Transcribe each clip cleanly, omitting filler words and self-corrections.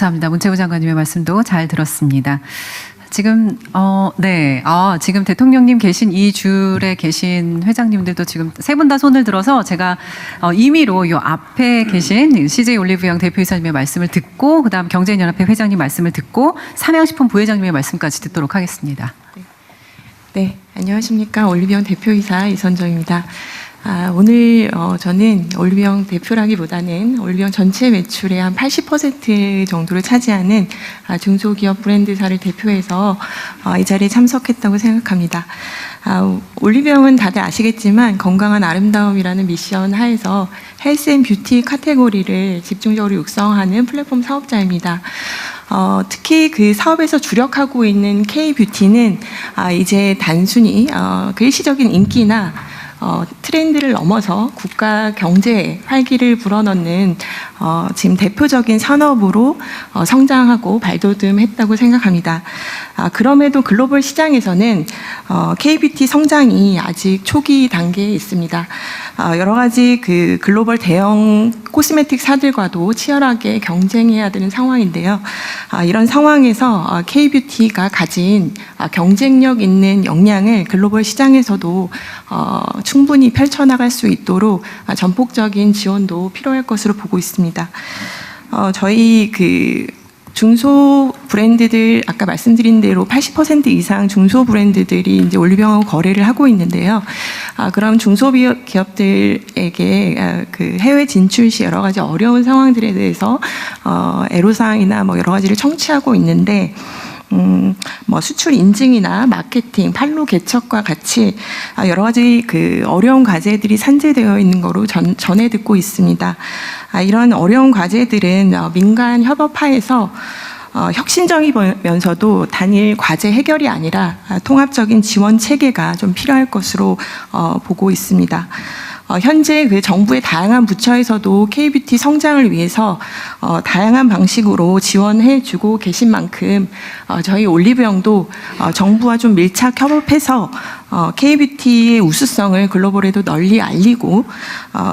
감사합니다. 문체부 장관님의 말씀도 잘 들었습니다. 지금 지금 대통령님 계신 이 줄에 계신 회장님들도 지금 세 분 다 손을 들어서 제가 임의로 이 앞에 계신 CJ 올리브영 대표이사님의 말씀을 듣고 그다음 경제인연합회 회장님 말씀을 듣고 삼양식품 부회장님의 말씀까지 듣도록 하겠습니다. 네, 안녕하십니까. 올리브영 대표이사 이선정입니다. 오늘 저는 올리브영 대표라기보다는 올리브영 전체 매출의 한 80% 정도를 차지하는 중소기업 브랜드사를 대표해서 이 자리에 참석했다고 생각합니다. 올리브영은 다들 아시겠지만 건강한 아름다움이라는 미션 하에서 헬스 앤 뷰티 카테고리를 집중적으로 육성하는 플랫폼 사업자입니다. 특히 그 사업에서 주력하고 있는 K-뷰티는 이제 단순히 그 일시적인 인기나 트렌드를 넘어서 국가 경제에 활기를 불어넣는 지금 대표적인 산업으로 성장하고 발돋움했다고 생각합니다. 그럼에도 글로벌 시장에서는 K-뷰티 성장이 아직 초기 단계에 있습니다. 여러 가지 그 글로벌 대형 코스메틱 사들과도 치열하게 경쟁해야 되는 상황인데요. 이런 상황에서 K-뷰티가 가진 경쟁력 있는 역량을 글로벌 시장에서도 충분히 펼쳐나갈 수 있도록 전폭적인 지원도 필요할 것으로 보고 있습니다. 저희 그 중소 브랜드들 아까 말씀드린 대로 80% 이상 중소 브랜드들이 이제 올리브영하고 거래를 하고 있는데요. 그럼 중소기업들에게 그 해외 진출 시 여러 가지 어려운 상황들에 대해서 애로사항이나 뭐 여러 가지를 청취하고 있는데. 뭐 수출 인증이나 마케팅, 판로 개척과 같이 여러 가지 그 어려운 과제들이 산재되어 있는 거로 전해 듣고 있습니다. 이런 어려운 과제들은 민간 협업하에서 혁신적이면서도 단일 과제 해결이 아니라 통합적인 지원 체계가 좀 필요할 것으로 보고 있습니다. 현재 그 정부의 다양한 부처에서도 K-뷰티 성장을 위해서 다양한 방식으로 지원해주고 계신 만큼 저희 올리브영도 정부와 좀 밀착 협업해서 K-뷰티의 우수성을 글로벌에도 널리 알리고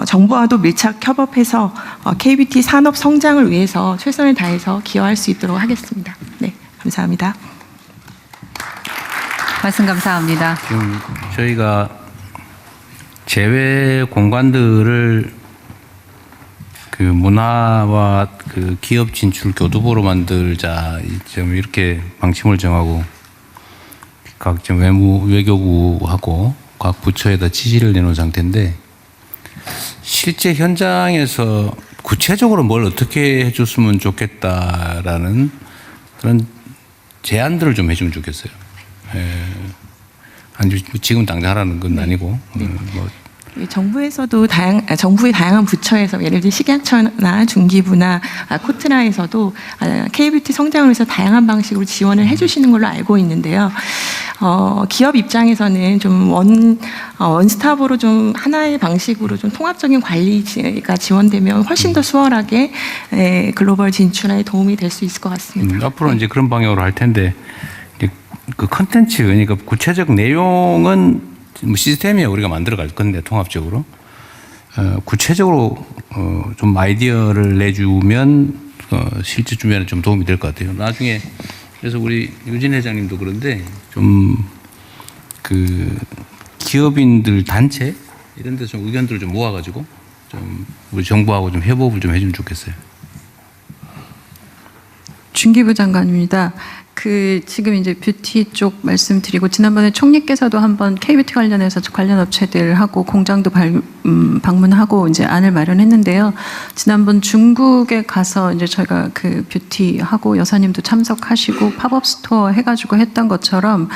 정부와도 밀착 협업해서 K-뷰티 산업 성장을 위해서 최선을 다해서 기여할 수 있도록 하겠습니다. 네, 감사합니다. 말씀 감사합니다. 지금 저희가 제외 공간들을 그 문화와 그 기업 진출 교두보로 만들자 좀 이렇게 방침을 정하고 각 좀 외교부하고 각 부처에다 지시를 내놓은 상태인데 실제 현장에서 구체적으로 뭘 어떻게 해줬으면 좋겠다라는 그런 제안들을 좀 해주면 좋겠어요. 아니 지금 당장 하라는 건 아니고 뭐. 정부에서도 정부의 다양한 부처에서 예를 들어 식약처나 중기부나 코트라에서도 K-뷰티 성장을 위해서 다양한 방식으로 지원을 해주시는 걸로 알고 있는데요. 기업 입장에서는 좀 원스톱으로 좀 하나의 방식으로 좀 통합적인 관리가 지원되면 훨씬 더 수월하게 글로벌 진출에 도움이 될 수 있을 것 같습니다. 앞으로 이제 그런 방향으로 할 텐데. 그 컨텐츠, 그러니까 구체적 내용은 뭐 시스템에 우리가 만들어 갈 건데 통합적으로 구체적으로 좀 아이디어를 내주면 실제 주변에 좀 도움이 될 것 같아요. 나중에 그래서 우리 유진 회장님도 그런데 좀 그 기업인들 단체 이런 데서 좀 의견들을 좀 모아가지고 좀 우리 정부하고 좀 협업을 좀 해주면 좋겠어요. 중기부 장관입니다. 지금 이제 뷰티 쪽 말씀드리고 지난번에 총리께서도 한번 K-뷰티 관련해서 관련 업체들하고 공장도 방문하고 이제 안을 마련했는데요. 지난번 중국에 가서 이제 저희가 그 뷰티하고 여사님도 참석하시고 팝업 스토어 해가지고 했던 것처럼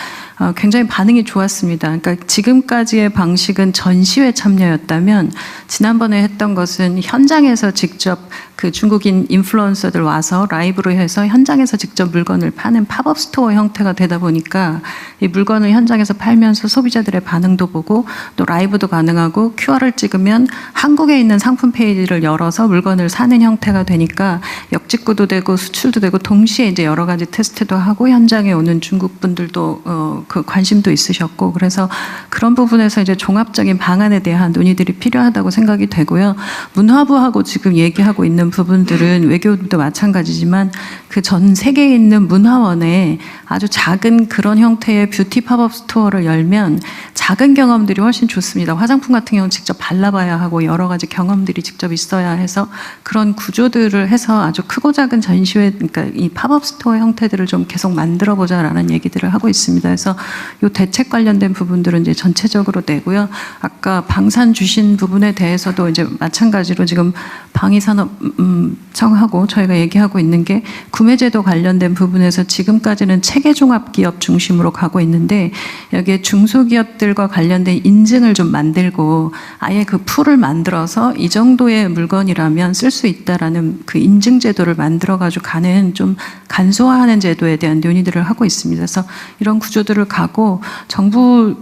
굉장히 반응이 좋았습니다. 그러니까 지금까지의 방식은 전시회 참여였다면 지난번에 했던 것은 현장에서 직접 그 중국인 인플루언서들 와서 라이브로 해서 현장에서 직접 물건을 파는 팝업 스토어 형태가 되다 보니까 이 물건을 현장에서 팔면서 소비자들의 반응도 보고 또 라이브도 가능하고 QR을 찍으면 한국에 있는 상품 페이지를 열어서 물건을 사는 형태가 되니까 역직구도 되고 수출도 되고 동시에 이제 여러 가지 테스트도 하고 현장에 오는 중국 분들도 그 관심도 있으셨고 그래서 그런 부분에서 이제 종합적인 방안에 대한 논의들이 필요하다고 생각이 되고요. 문화부하고 지금 얘기하고 있는 부분들은 외교도 마찬가지지만 그 전 세계에 있는 문화원에 아주 작은 그런 형태의 뷰티 팝업 스토어를 열면 작은 경험들이 훨씬 좋습니다. 화장품 같은 경우는 직접 발라봐야 하고 여러 가지 경험들이 직접 있어야 해서 그런 구조들을 해서 아주 크고 작은 전시회, 그러니까 이 팝업 스토어 형태들을 좀 계속 만들어 보자라는 얘기들을 하고 있습니다. 그래서 이 대책 관련된 부분들은 이제 전체적으로 내고요. 아까 방산 주신 부분에 대해서도 이제 마찬가지로 지금 방위산업청하고 저희가 얘기하고 있는 게 구매제도 관련된 부분에서 지금까지는 체계종합기업 중심으로 가고 있는데 여기에 중소기업들과 관련된 인증을 좀 만들고 아예 그 풀을 만들어서 이 정도의 물건이라면 쓸 수 있다라는 그 인증 제도를 만들어가지고 가는 좀 간소화하는 제도에 대한 논의들을 하고 있습니다. 그래서 이런 구조들을 가고 정부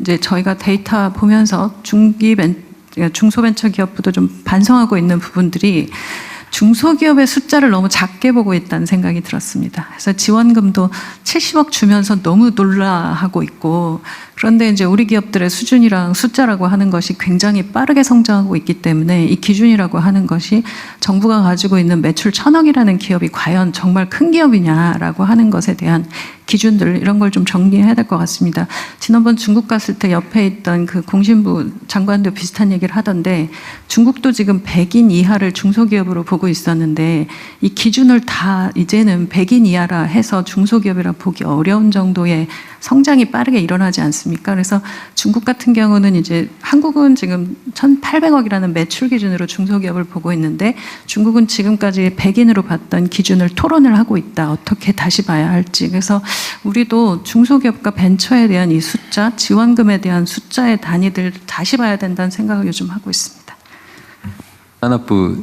이제 저희가 데이터 보면서 중소벤처기업부도 좀 반성하고 있는 부분들이 중소기업의 숫자를 너무 작게 보고 있다는 생각이 들었습니다. 그래서 지원금도 70억 주면서 너무 놀라하고 있고 그런데 이제 우리 기업들의 수준이랑 숫자라고 하는 것이 굉장히 빠르게 성장하고 있기 때문에 이 기준이라고 하는 것이 정부가 가지고 있는 매출 1,000억이라는 기업이 과연 정말 큰 기업이냐라고 하는 것에 대한 기준들 이런 걸 좀 정리해야 될 것 같습니다. 지난번 중국 갔을 때 옆에 있던 그 공신부 장관도 비슷한 얘기를 하던데 중국도 지금 100인 이하를 중소기업으로 보고 있었는데 이 기준을 다 이제는 100인 이하라 해서 중소기업이라 보기 어려운 정도의 성장이 빠르게 일어나지 않습니까? 그래서 중국 같은 경우는 이제 한국은 지금 1,800억이라는 매출 기준으로 중소기업을 보고 있는데 중국은 지금까지 100인으로 봤던 기준을 토론을 하고 있다. 어떻게 다시 봐야 할지. 그래서 우리도 중소기업과 벤처에 대한 이 숫자, 지원금에 대한 숫자의 단위들 다시 봐야 된다는 생각을 요즘 하고 있습니다. 산업부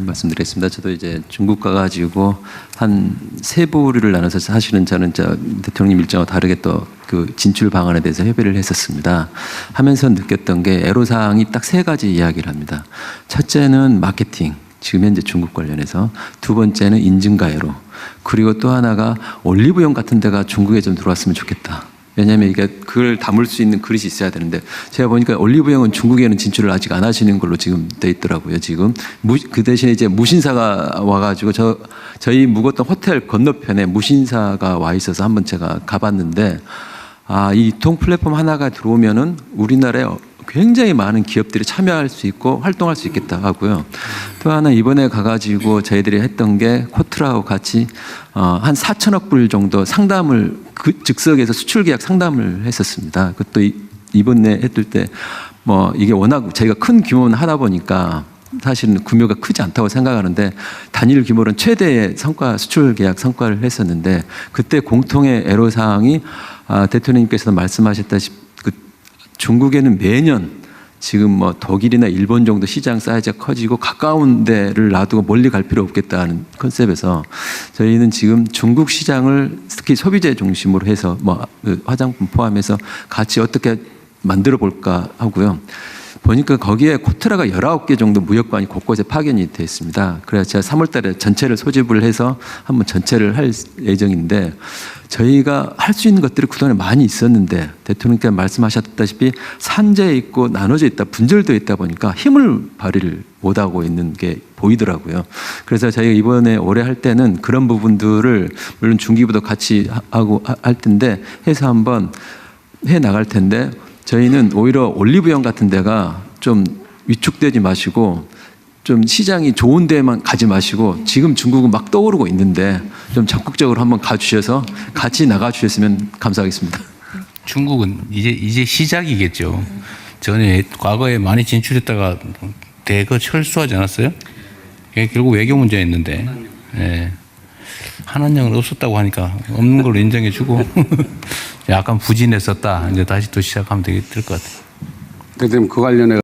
말씀드리겠습니다. 저도 이제 중국 가가지고 한 세 부류를 나눠서 사실은 저는 대통령 일정과 다르게 또 그 진출 방안에 대해서 협의를 했었습니다. 하면서 느꼈던 게 애로사항이 딱 세 가지 이야기를 합니다. 첫째는 마케팅, 지금 현재 중국 관련해서. 두 번째는 인증가해로. 그리고 또 하나가 올리브영 같은 데가 중국에 좀 들어왔으면 좋겠다. 왜냐하면 이게 그걸 담을 수 있는 그릇이 있어야 되는데 제가 보니까 올리브영은 중국에는 진출을 아직 안 하시는 걸로 지금 돼 있더라고요. 지금 그 대신에 이제 무신사가 와가지고 저희 묵었던 호텔 건너편에 무신사가 와 있어서 한번 제가 가봤는데 이 유통 플랫폼 하나가 들어오면은 우리나라에 굉장히 많은 기업들이 참여할 수 있고 활동할 수 있겠다 하고요. 또 하나 이번에 가가지고 저희들이 했던 게 코트라하고 같이 한 4천억 불 정도 상담을 그 즉석에서 수출 계약 상담을 했었습니다. 그것도 이번에 했을 때 뭐 이게 워낙 저희가 큰 규모는 하다 보니까 사실은 규모가 크지 않다고 생각하는데 단일 규모는 최대의 성과 수출 계약 성과를 했었는데 그때 공통의 애로사항이 대통령님께서도 말씀하셨다시피 중국에는 매년 지금 뭐 독일이나 일본 정도 시장 사이즈가 커지고 가까운 데를 놔두고 멀리 갈 필요 없겠다는 컨셉에서 저희는 지금 중국 시장을 특히 소비재 중심으로 해서 뭐 화장품 포함해서 같이 어떻게 만들어 볼까 하고요. 보니까 거기에 코트라가 19개 정도 무역관이 곳곳에 파견이 되어 있습니다. 그래서 제가 3월 달에 전체를 소집을 해서 한번 전체를 할 예정인데 저희가 할 수 있는 것들이 그동안에 많이 있었는데 대통령께서 말씀하셨다시피 산재해 있고 나눠져 있다, 분절되어 있다 보니까 힘을 발휘를 못하고 있는 게 보이더라고요. 그래서 저희가 이번에 올해 할 때는 그런 부분들을 물론 중기부도 같이 하고 할 텐데 해서 한번 해 나갈 텐데 저희는 오히려 올리브영 같은 데가 좀 위축되지 마시고 좀 시장이 좋은 데만 가지 마시고 지금 중국은 막 떠오르고 있는데 좀 적극적으로 한번 가주셔서 같이 나가주셨으면 감사하겠습니다. 중국은 이제 시작이겠죠. 전에 과거에 많이 진출했다가 대거 철수하지 않았어요? 결국 외교 문제였는데 한한령은 없었다고 하니까 없는 걸로 인정해주고 약간 부진했었다. 이제 다시 또 시작하면 될 것 같아요. 그 관련해